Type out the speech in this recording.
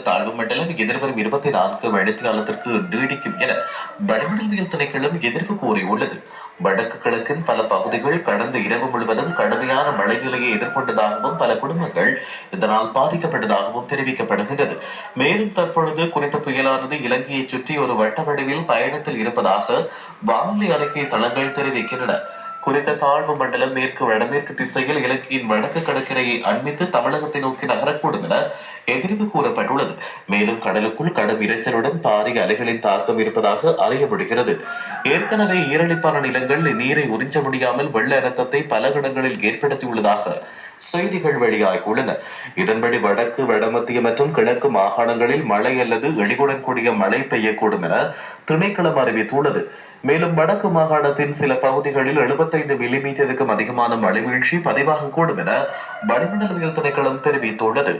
தாழ்வு மண்டலம் எதிர்வரும் 24 மணித்தியாலத்திற்கு நீடிக்கும் என வளிமண்டலவியல் திணைக்களம் எதிர்ப்பு கூறியுள்ளது. வடக்கு கிழக்கின் பல பகுதிகள் கடந்த இரவு முழுவதும் கடுமையான மழை நிலையை எதிர்கொண்டதாகவும் பல குடும்பங்கள் இதனால் பாதிக்கப்பட்டதாகவும் தெரிவிக்கப்படுகின்றது. மேலும் தற்பொழுது குறித்த புயலானது இலங்கையை சுற்றி ஒரு வட்ட வடிவில் பயணத்தில் இருப்பதாக வானிலை அறிக்கை தளங்கள் தெரிவிக்கின்றன. குறித்த தாழ்வு மண்டலம் மேற்கு வடமேற்கு திசையில் இலங்கையின் வடக்கு கடற்கரையை அண்மித்து தமிழகத்தை நோக்கி நகரக்கூடும் என எதிர்ப்பு கூறப்பட்டுள்ளது. மேலும் கடலுக்குள் கடும் இரைச்சலுடன் பாரிய அலைகளின் தாக்கம் இருப்பதாக அறிய முடிகிறது. ஏற்கனவே ஈரழிப்பான நிலங்கள் நீரை உறிஞ்ச முடியாமல் வெள்ள அனர்த்தத்தை பல இடங்களில் ஏற்படுத்தியுள்ளதாக செய்திகள் வெளியாகியுள்ளன. இதன்படி வடக்கு வடமத்திய மற்றும் கிழக்கு மாகாணங்களில் மழை அல்லது இடியுடன் கூடிய மழை பெய்யக்கூடும் என திணைக்களம் அறிவித்துள்ளது. மேலும் வடக்கு மாகாணத்தின் சில பகுதிகளில் 75 மில்லிமீட்டருக்கும் அதிகமான மழை வீழ்ச்சி பதிவாகக்கூடும் என வளிமண்டலவியல் திணைக்களம் தெரிவித்துள்ளது.